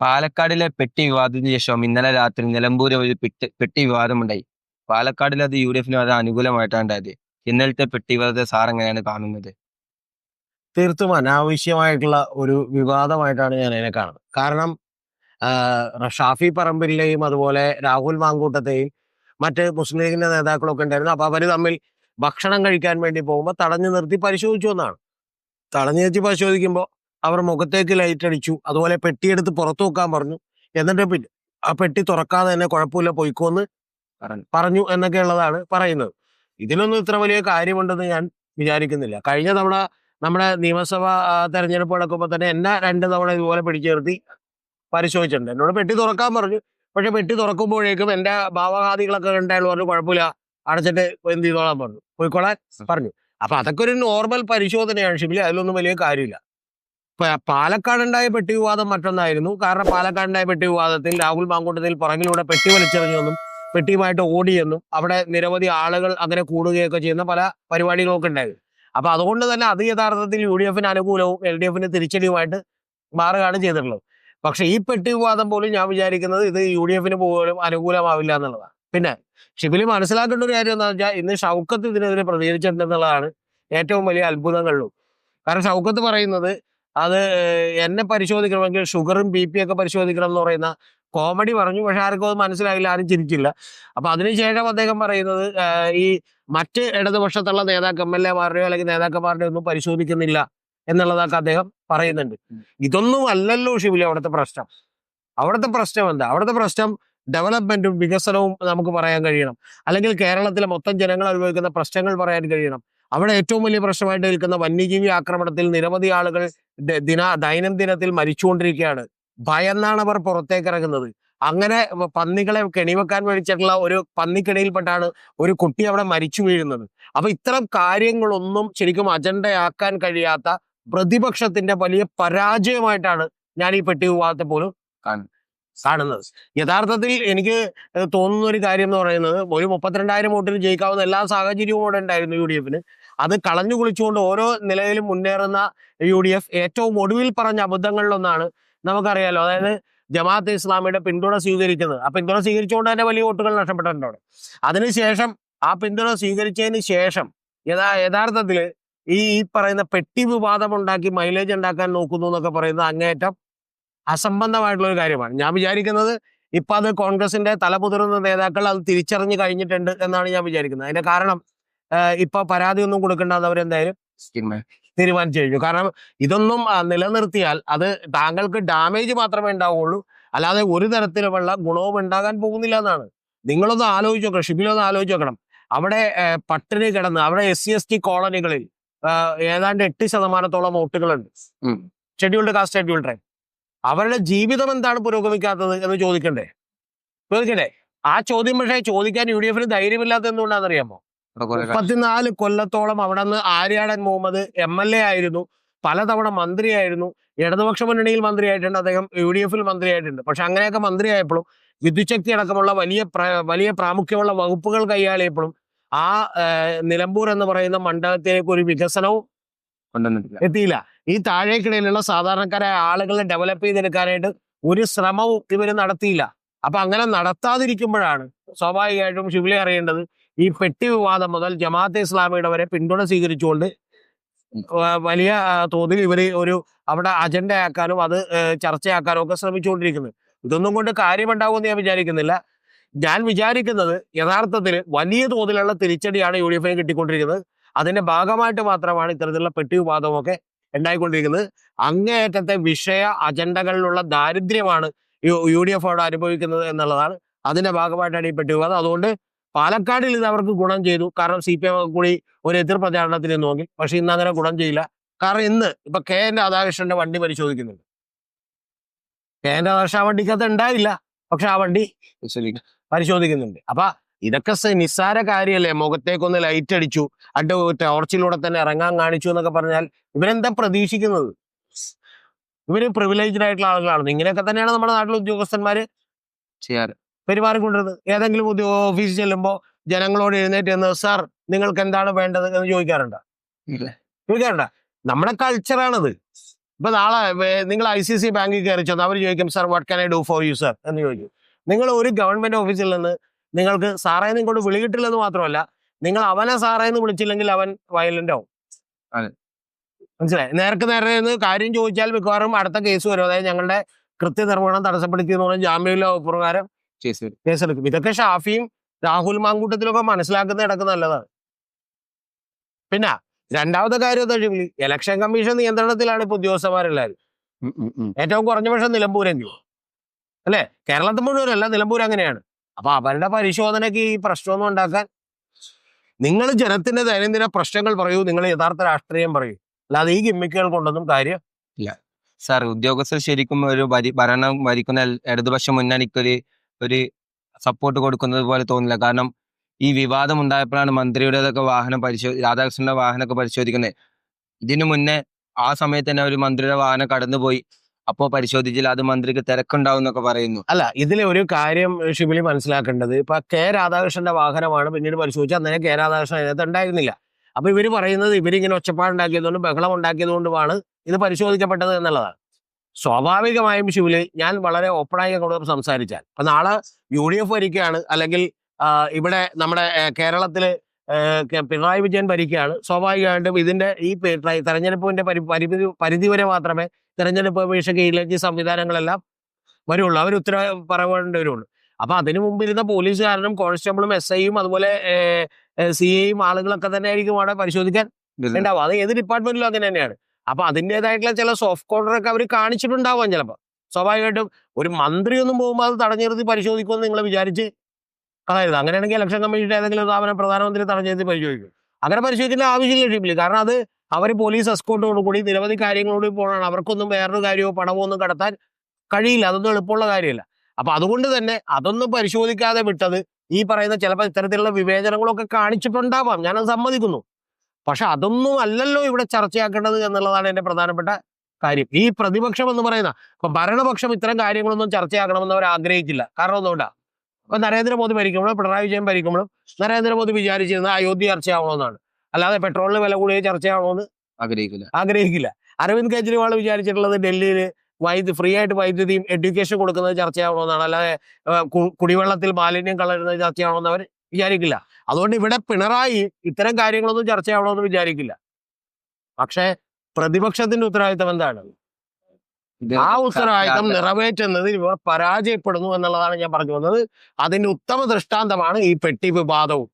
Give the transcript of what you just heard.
പാലക്കാടിലെ പെട്ടി വിവാദത്തിന് ശേഷം ഇന്നലെ രാത്രി നിലമ്പൂരിൽ ഒരു പെട്ടി വിവാദമുണ്ടായി. പാലക്കാടിൽ അത് UDF-ന് അത് അനുകൂലമായിട്ടാണ് ഉണ്ടായത്. ഇന്നലത്തെ പെട്ടി വിവാദത്തെ സാർ എങ്ങനെയാണ് കാണുന്നത്? തീർത്തും അനാവശ്യമായിട്ടുള്ള ഒരു വിവാദമായിട്ടാണ് ഞാൻ അതിനെ കാണുന്നത്. കാരണം ഷാഫി പറമ്പിലിനെയും അതുപോലെ രാഹുൽ മാങ്കൂട്ടത്തെയും മറ്റ് മുസ്ലിം ലീഗിന്റെ നേതാക്കളൊക്കെ ഉണ്ടായിരുന്നു. അപ്പൊ അവര് തമ്മിൽ ഭക്ഷണം കഴിക്കാൻ വേണ്ടി പോകുമ്പോൾ തടഞ്ഞു നിർത്തി പരിശോധിച്ചു എന്നാണ്. തടഞ്ഞു നിർത്തി പരിശോധിക്കുമ്പോൾ അവർ മുഖത്തേക്ക് ലൈറ്റ് അടിച്ചു, അതുപോലെ പെട്ടിയെടുത്ത് പുറത്തു വെക്കാൻ പറഞ്ഞു. എന്നിട്ട് പിന്നെ ആ പെട്ടി തുറക്കാതെ തന്നെ കുഴപ്പമില്ല പൊയ്ക്കോന്ന് പറഞ്ഞു എന്നൊക്കെ ഉള്ളതാണ് പറയുന്നത്. ഇതിലൊന്നും ഇത്ര വലിയ കാര്യമുണ്ടെന്ന് ഞാൻ വിചാരിക്കുന്നില്ല. കഴിഞ്ഞ തവണ നമ്മുടെ നിയമസഭാ തെരഞ്ഞെടുപ്പ് നടക്കുമ്പോൾ തന്നെ എന്നെ 2 തവണ ഇതുപോലെ പിടിച്ചു നിർത്തി പരിശോധിച്ചിട്ടുണ്ട്. എന്നോട് പെട്ടി തുറക്കാൻ പറഞ്ഞു. പക്ഷെ പെട്ടി തുറക്കുമ്പോഴേക്കും എന്റെ ഭാവഹാദികളൊക്കെ കണ്ടായാലും പറഞ്ഞു കുഴപ്പമില്ല, അടച്ചിട്ട് എന്ത് ചെയ്തോളാൻ പറഞ്ഞു, പോയിക്കോളാൻ പറഞ്ഞു. അപ്പൊ അതൊക്കെ ഒരു നോർമൽ പരിശോധനയാണ് ഷിബിലി, അതിലൊന്നും വലിയ കാര്യമില്ല. പാലക്കാടുണ്ടായ പെട്ടി വിവാദം മറ്റൊന്നായിരുന്നു. കാരണം പാലക്കാടുണ്ടായ പെട്ടി വിവാദത്തിൽ രാഹുൽ മാങ്കൂട്ടത്തിൽ പുറകിലൂടെ പെട്ടി വലിച്ചെറിഞ്ഞെന്നും പെട്ടിയുമായിട്ട് ഓടിയെന്നും അവിടെ നിരവധി ആളുകൾ അങ്ങനെ കൂടുകയൊക്കെ ചെയ്യുന്ന പല പരിപാടികളൊക്കെ ഉണ്ടായിരുന്നു. അപ്പൊ അതുകൊണ്ട് തന്നെ അത് യഥാർത്ഥത്തിൽ UDF-ന് അനുകൂലവും LDF-ന് തിരിച്ചടിയുമായിട്ട് മാറുകയാണ് ചെയ്തിട്ടുള്ളത്. പക്ഷെ ഈ പെട്ടി വിവാദം പോലും ഞാൻ വിചാരിക്കുന്നത് ഇത് UDF-ന് പോലും അനുകൂലമാവില്ല എന്നുള്ളതാണ്. പിന്നെ ഷിബിലി മനസ്സിലാക്കേണ്ട ഒരു കാര്യം എന്താണെന്ന് വെച്ചാൽ ഇന്ന് ഷൗക്കത്ത് ഇതിനെതിരെ പ്രതികരിച്ചിട്ടുണ്ടെന്നുള്ളതാണ് ഏറ്റവും വലിയ അത്ഭുതങ്ങളിലും. കാരണം ഷൗക്കത്ത് പറയുന്നത് അത് എന്നെ പരിശോധിക്കണമെങ്കിൽ ഷുഗറും BP ഒക്കെ പരിശോധിക്കണം എന്ന് പറയുന്ന കോമഡി പറഞ്ഞു. പക്ഷെ ആർക്കും അത് മനസ്സിലായില്ല, ആരും ചിരിച്ചില്ല. അപ്പൊ അതിനുശേഷം അദ്ദേഹം പറയുന്നത് ഈ മറ്റ് ഇടതുപക്ഷത്തുള്ള MLA-മാരുടെയോ അല്ലെങ്കിൽ നേതാക്കന്മാരുടെയോ ഒന്നും പരിശോധിക്കുന്നില്ല എന്നുള്ളതൊക്കെ അദ്ദേഹം പറയുന്നുണ്ട്. ഇതൊന്നും അല്ലല്ലോ ഷിബിലി അവിടുത്തെ പ്രശ്നം. അവിടുത്തെ പ്രശ്നം എന്താ? അവിടുത്തെ പ്രശ്നം ഡെവലപ്മെന്റും വികസനവും നമുക്ക് പറയാൻ കഴിയണം. അല്ലെങ്കിൽ കേരളത്തിലെ മൊത്തം ജനങ്ങൾ അനുഭവിക്കുന്ന പ്രശ്നങ്ങൾ പറയാൻ കഴിയണം. അവിടെ ഏറ്റവും വലിയ പ്രശ്നമായിട്ട് നിൽക്കുന്ന വന്യജീവി ആക്രമണത്തിൽ നിരവധി ആളുകൾ ദൈനംദിനത്തിൽ മരിച്ചുകൊണ്ടിരിക്കുകയാണ്. ഭയന്നാണ് അവർ പുറത്തേക്ക് ഇറങ്ങുന്നത്. അങ്ങനെ പന്നികളെ കെണിവെക്കാൻ വേണ്ടിയിട്ടുള്ള ഒരു പന്നിക്കിടയിൽപ്പെട്ടാണ് ഒരു കുട്ടി അവിടെ മരിച്ചു വീഴുന്നത്. അപ്പൊ ഇത്തരം കാര്യങ്ങളൊന്നും ശരിക്കും അജണ്ടയാക്കാൻ കഴിയാത്ത പ്രതിപക്ഷത്തിന്റെ വലിയ പരാജയമായിട്ടാണ് ഞാൻ ഈ പെട്ടി വിവാദത്തെ പോലും കാണുന്നത്. യഥാർത്ഥത്തിൽ എനിക്ക് തോന്നുന്ന ഒരു കാര്യം എന്ന് പറയുന്നത് ഒരു 32,000 വോട്ടിന് ജയിക്കാവുന്ന എല്ലാ സാഹചര്യവും കൂടെ ഉണ്ടായിരുന്നു UDF-ന്. അത് കളഞ്ഞു കുളിച്ചുകൊണ്ട് ഓരോ നിലയിലും മുന്നേറുന്ന UDF ഏറ്റവും ഒടുവിൽ പറഞ്ഞ അബദ്ധങ്ങളിലൊന്നാണ് നമുക്കറിയാലോ. അതായത് ജമാഅത്തെ ഇസ്ലാമിയുടെ പിന്തുണ സ്വീകരിക്കുന്നത്. ആ പിന്തുണ സ്വീകരിച്ചുകൊണ്ട് തന്നെ വലിയ വോട്ടുകൾ നഷ്ടപ്പെട്ടിട്ടുണ്ട് അവിടെ. അതിനുശേഷം ആ പിന്തുണ സ്വീകരിച്ചതിന് ശേഷം യഥാർത്ഥത്തിൽ ഈ പറയുന്ന പെട്ടി വിവാദം ഉണ്ടാക്കി മൈലേജ് ഉണ്ടാക്കാൻ നോക്കുന്നു എന്നൊക്കെ പറയുന്നത് അങ്ങേയറ്റം അസംബന്ധമായിട്ടുള്ള ഒരു കാര്യമാണ്. ഞാൻ വിചാരിക്കുന്നത് ഇപ്പൊ അത് കോൺഗ്രസിന്റെ തലമുതിർന്ന നേതാക്കൾ അത് തിരിച്ചറിഞ്ഞു കഴിഞ്ഞിട്ടുണ്ട് എന്നാണ് ഞാൻ വിചാരിക്കുന്നത്. അതിന്റെ കാരണം ഇപ്പൊ പരാതി ഒന്നും കൊടുക്കേണ്ടെന്ന് അവരെന്തായാലും തീരുമാനിച്ചു കഴിഞ്ഞു. കാരണം ഇതൊന്നും നിലനിർത്തിയാൽ അത് താങ്കൾക്ക് ഡാമേജ് മാത്രമേ ഉണ്ടാവുള്ളൂ, അല്ലാതെ ഒരു തരത്തിലുള്ള ഗുണവും ഉണ്ടാകാൻ പോകുന്നില്ല എന്നാണ്. നിങ്ങളൊന്ന് ആലോചിച്ച് നോക്കണം, ഷിബിലൊന്ന് ആലോചിച്ച് നോക്കണം. അവിടെ പട്ടിണി കിടന്ന് അവിടെ SC/ST കോളനികളിൽ ഏതാണ്ട് 8% വോട്ടുകളുണ്ട്, ഷെഡ്യൂൾഡ് കാസ്റ്റ് ഷെഡ്യൂൾഡ് ട്രൈബ്. അവരുടെ ജീവിതം എന്താണ് പുരോഗമിക്കാത്തത് എന്ന് ചോദിക്കണ്ടേ? ആ ചോദ്യം പക്ഷേ ചോദിക്കാൻ UDF-ന് ധൈര്യമില്ലാത്ത എന്തുകൊണ്ടാണെന്നറിയാമോ? 34 കൊല്ലത്തോളം അവിടെ നിന്ന് ആര്യാടൻ മുഹമ്മദ് MLA ആയിരുന്നു, പലതവണ മന്ത്രിയായിരുന്നു, ഇടതുപക്ഷ മുന്നണിയിൽ മന്ത്രിയായിട്ടുണ്ട്, അദ്ദേഹം UDF-ൽ മന്ത്രിയായിട്ടുണ്ട്. പക്ഷെ അങ്ങനെയൊക്കെ മന്ത്രിയായപ്പോഴും വിദ്യുച്ഛക്തി അടക്കമുള്ള വലിയ പ്രാമുഖ്യമുള്ള വകുപ്പുകൾ കൈയാളിയപ്പോഴും ആ നിലമ്പൂർ എന്ന് പറയുന്ന മണ്ഡലത്തിലേക്ക് ഒരു വികസനവും എത്തിയില്ല. ഈ താഴേക്കിടയിലുള്ള സാധാരണക്കാരായ ആളുകളെ ഡെവലപ്പ് ചെയ്തെടുക്കാനായിട്ട് ഒരു ശ്രമവും ഇവര് നടത്തിയില്ല. അപ്പൊ അങ്ങനെ നടത്താതിരിക്കുമ്പോഴാണ് സ്വാഭാവികമായിട്ടും ഷിബിലി അറിയേണ്ടത് ഈ പെട്ടി വിവാദം മുതൽ ജമാഅത്തെ ഇസ്ലാമിയുടെ വരെ പിന്തുണ സ്വീകരിച്ചുകൊണ്ട് വലിയ തോതിൽ ഇവര് ഒരു അവിടെ അജണ്ടയാക്കാനും അത് ചർച്ചയാക്കാനും ഒക്കെ ശ്രമിച്ചുകൊണ്ടിരിക്കുന്നത്. ഇതൊന്നും കൊണ്ട് കാര്യമുണ്ടാകുമെന്ന് ഞാൻ വിചാരിക്കുന്നില്ല. ഞാൻ വിചാരിക്കുന്നത് യഥാർത്ഥത്തിൽ വലിയ തോതിലുള്ള തിരിച്ചടിയാണ് UDF-ന് കിട്ടിക്കൊണ്ടിരിക്കുന്നത്. അതിന്റെ ഭാഗമായിട്ട് മാത്രമാണ് ഇത്തരത്തിലുള്ള പെട്ടി വിവാദമൊക്കെ ഉണ്ടായിക്കൊണ്ടിരിക്കുന്നത്. അങ്ങേയറ്റത്തെ വിഷയ അജണ്ടകളിലുള്ള ദാരിദ്ര്യമാണ് UDF അവിടെ അനുഭവിക്കുന്നത് എന്നുള്ളതാണ്. അതിന്റെ ഭാഗമായിട്ടാണ് ഈ പെട്ടി വിവാദം. അതുകൊണ്ട് പാലക്കാടിൽ ഇത് അവർക്ക് ഗുണം ചെയ്തു. കാരണം CPM കൂടി ഒരു എതിർ പ്രചാരണത്തിന് നോക്കി. പക്ഷെ ഇന്ന് അങ്ങനെ ഗുണം ചെയ്യില്ല. കാരണം ഇന്ന് ഇപ്പൊ KN രാധാകൃഷ്ണന്റെ വണ്ടി പരിശോധിക്കുന്നുണ്ട്. KN രാധാകൃഷ്ണൻ ആ വണ്ടിക്കകത്ത് ഉണ്ടായില്ല, പക്ഷെ ആ വണ്ടി പരിശോധിക്കുന്നുണ്ട്. അപ്പൊ ഇതൊക്കെ നിസ്സാര കാര്യമല്ലേ? മുഖത്തേക്കൊന്ന് ലൈറ്റ് അടിച്ചു, ടോർച്ചിലൂടെ തന്നെ ഇറങ്ങാൻ കാണിച്ചു എന്നൊക്കെ പറഞ്ഞാൽ ഇവരെന്താ പ്രതീക്ഷിക്കുന്നത്? ഇവര് പ്രിവിലേജ്ഡ് ആയിട്ടുള്ള ആളുകളാണ്. ഇങ്ങനെയൊക്കെ തന്നെയാണ് നമ്മുടെ നാട്ടിലെ ഉദ്യോഗസ്ഥന്മാര് ചെയ്യാറ്, പെരുമാറിക്കൊണ്ടിരുന്നത്. ഏതെങ്കിലും ഓഫീസിൽ ചെല്ലുമ്പോൾ ജനങ്ങളോട് എഴുന്നേറ്റ് എന്ന് സാർ നിങ്ങൾക്ക് എന്താണ് വേണ്ടത് എന്ന് ചോദിക്കാറുണ്ടോ? നമ്മുടെ കൾച്ചറാണത്. ഇപ്പൊ നാളെ നിങ്ങൾ ICC ബാങ്കിൽ കയറി ചെന്ന് അവർ ചോദിക്കും sir what can I do for you sir എന്ന് ചോദിക്കും. നിങ്ങൾ ഒരു ഗവൺമെന്റ് ഓഫീസിൽ നിന്ന് നിങ്ങൾക്ക് സാറേന്ന് ഇങ്ങോട്ട് വിളി കിട്ടില്ലെന്ന് മാത്രമല്ല, നിങ്ങൾ അവനെ സാറേന്ന് വിളിച്ചില്ലെങ്കിൽ അവൻ വയലന്റ് ആവും. അതെ. മനസ്സിലായി? നേരെ നിന്ന് കാര്യം ചോദിച്ചാൽ മിക്കവാറും അടുത്ത കേസ് വരും. അതായത് ഞങ്ങളുടെ കൃത്യനിർവഹണം തടസ്സപ്പെടുത്തി എന്ന് പറഞ്ഞാൽ ജാമ്യമില്ലാ വകുപ്പ് പ്രകാരം കേസെടുക്കും. ഇതൊക്കെ ഷാഫിയും രാഹുൽ മാങ്കൂട്ടത്തിലൊക്കെ മനസ്സിലാക്കുന്ന ഇടക്ക് നല്ലതാണ്. പിന്നെ രണ്ടാമത്തെ കാര്യം എന്താ വെച്ചാൽ ഇലക്ഷൻ കമ്മീഷൻ നിയന്ത്രണത്തിലാണ് ഇപ്പൊ ഉദ്യോഗസ്ഥന്മാരെല്ലാവരും. ഏറ്റവും കുറഞ്ഞ പക്ഷം നിലമ്പൂരെങ്കിലും അല്ലെ, കേരളത്തിൽ മുഴുവനല്ല, നിലമ്പൂർ അങ്ങനെയാണ്. അപ്പൊ അവരുടെ പരിശോധനയ്ക്ക് ഈ പ്രശ്നമൊന്നും ഉണ്ടാക്കാൻ നിങ്ങൾ ജനത്തിന്റെ ദൈനംദിന പ്രശ്നങ്ങൾ പറയൂ, നിങ്ങൾ യഥാർത്ഥ രാഷ്ട്രീയം പറയൂ, അല്ലാതെ ഈ ഗിമ്മിക്കുകൾ കൊണ്ടൊന്നും കാര്യം ഇല്ല. സാർ, ഉദ്യോഗസ്ഥർ ശരിക്കും ഒരു ഭരണം ഭരിക്കുന്ന ഇടതുപക്ഷ മുന്നണിക്ക് ഒരു സപ്പോർട്ട് കൊടുക്കുന്നത് പോലെ തോന്നില്ല. കാരണം ഈ വിവാദം ഉണ്ടായപ്പോഴാണ് മന്ത്രിയുടേതൊക്കെ രാധാകൃഷ്ണന്റെ വാഹനമൊക്കെ പരിശോധിക്കുന്നത്. ഇതിനു മുന്നേ ആ സമയത്ത് തന്നെ ഒരു മന്ത്രിയുടെ വാഹനം കടന്നുപോയി, അപ്പോ പരിശോധിച്ചില്ല, അത് മന്ത്രിക്ക് തിരക്കുണ്ടാവും എന്നൊക്കെ പറയുന്നു. അല്ല, ഇതിലെ ഒരു കാര്യം ഷിബിലി മനസ്സിലാക്കേണ്ടത്, ഇപ്പൊ കെ രാധാകൃഷ്ണന്റെ വാഹനമാണ് പിന്നീട് പരിശോധിച്ചാൽ അന്നേരം കെ രാധാകൃഷ്ണൻ അതിനകത്ത് ഉണ്ടായിരുന്നില്ല. അപ്പൊ ഇവര് പറയുന്നത് ഇവരിങ്ങനെ ഒച്ചപ്പാടുണ്ടാക്കിയതുകൊണ്ടും ബഹളം ഉണ്ടാക്കിയതുകൊണ്ടുമാണ് ഇത് പരിശോധിക്കപ്പെട്ടത് എന്നുള്ളതാണ്. സ്വാഭാവികമായും ഷിബിലി, ഞാൻ വളരെ ഓപ്പണായി അങ്ങോട്ട് സംസാരിച്ചാൽ, ഇപ്പൊ നാളെ UDF ഭരിക്കുകയാണ്, അല്ലെങ്കിൽ ഇവിടെ നമ്മുടെ കേരളത്തില് പിണറായി വിജയൻ ഭരിക്കുകയാണ്, സ്വാഭാവികമായിട്ടും ഇതിന്റെ ഈ തെരഞ്ഞെടുപ്പിന്റെ പരിധി വരെ മാത്രമേ തെരഞ്ഞെടുപ്പ് കമ്മീഷൻ കീഴിലേക്ക് സംവിധാനങ്ങളെല്ലാം വരുള്ളൂ, അവർ ഉത്തരവ് പറയേണ്ടി വരുള്ളൂ. അപ്പൊ അതിനു മുമ്പിരുന്ന പോലീസുകാരനും കോൺസ്റ്റബിളും SIയും അതുപോലെ CAയും ആളുകളൊക്കെ തന്നെ ആയിരിക്കും അവിടെ പരിശോധിക്കാൻ ഉണ്ടാവും. അത് ഏത് ഡിപ്പാർട്ട്മെന്റിലും അങ്ങനെ തന്നെയാണ്. അപ്പൊ അതിൻ്റെതായിട്ടുള്ള ചില സോഫ്റ്റ് കോർണറൊക്കെ അവർ കാണിച്ചിട്ടുണ്ടാവാം ചിലപ്പോൾ. സ്വാഭാവികമായിട്ടും ഒരു മന്ത്രിയൊന്നും പോകുമ്പോൾ അത് തടഞ്ഞു നിർത്തി പരിശോധിക്കുമെന്ന് നിങ്ങൾ വിചാരിച്ച് അതായത് അങ്ങനെയാണെങ്കിൽ ഇലക്ഷൻ കമ്മീഷന്റെ ഏതെങ്കിലും സ്ഥാപനം പ്രധാനമന്ത്രി തടഞ്ഞു നിർത്തി പരിശോധിക്കും. അങ്ങനെ പരിശോധിക്കേണ്ട ആവശ്യമില്ല ഷിബിലി. കാരണം അത് അവർ പോലീസ് എസ്കോർട്ടോടുകൂടി നിരവധി കാര്യങ്ങളോട് പോകണം. അവർക്കൊന്നും വേറൊരു കാര്യമോ പണമോ ഒന്നും കടത്താൻ കഴിയില്ല, അതൊന്നും എളുപ്പമുള്ള കാര്യമില്ല. അപ്പൊ അതുകൊണ്ട് തന്നെ അതൊന്നും പരിശോധിക്കാതെ വിട്ടത് ഈ പറയുന്ന ചിലപ്പോൾ ഇത്തരത്തിലുള്ള വിവേചനങ്ങളൊക്കെ കാണിച്ചിട്ടുണ്ടാവാം, ഞാനത് സമ്മതിക്കുന്നു. പക്ഷെ അതൊന്നും അല്ലല്ലോ ഇവിടെ ചർച്ചയാക്കേണ്ടത് എന്നുള്ളതാണ് എന്റെ പ്രധാനപ്പെട്ട കാര്യം. ഈ പ്രതിപക്ഷം എന്ന് പറയുന്ന ഇപ്പൊ ഭരണപക്ഷം ഇത്തരം കാര്യങ്ങളൊന്നും ചർച്ചയാക്കണമെന്ന് അവർ ആഗ്രഹിക്കില്ല. കാരണം ഒന്നുകൊണ്ടാ, ഇപ്പൊ നരേന്ദ്രമോദി ഭരിക്കുമ്പോഴും പിണറായി വിജയൻ ഭരിക്കുമ്പോഴും നരേന്ദ്രമോദി വിചാരിച്ചിരുന്നത് അയോധ്യ ചർച്ചയാവണമെന്നാണ്, അല്ലാതെ പെട്രോളിന് വില കൂടിയ ചർച്ചയാവണമെന്ന് ആഗ്രഹിക്കില്ല. അരവിന്ദ് കെജ്രിവാൾ വിചാരിച്ചിട്ടുള്ളത് ഡൽഹിയിൽ ഫ്രീ ആയിട്ട് വൈദ്യുതിയും എഡ്യൂക്കേഷൻ കൊടുക്കുന്നത് ചർച്ചയാവണമെന്നാണ്, അല്ലാതെ കുടിവെള്ളത്തിൽ മാലിന്യം കളരുന്നത് ചർച്ചയാവണമെന്ന് അവർ വിചാരിക്കില്ല. അതുകൊണ്ട് ഇവിടെ പിണറായി ഇത്തരം കാര്യങ്ങളൊന്നും ചർച്ചയാവണമെന്ന് വിചാരിക്കില്ല. പക്ഷെ പ്രതിപക്ഷത്തിന്റെ ഉത്തരവാദിത്തം എന്താണ്? ആ ഉത്തരവാദിത്തം നിറവേറ്റുന്നതിൽ ഇവർ പരാജയപ്പെടുന്നു എന്നുള്ളതാണ് ഞാൻ പറഞ്ഞു വന്നത്. അതിന്റെ ഉത്തമ ദൃഷ്ടാന്തമാണ് ഈ പെട്ടി വിവാദവും.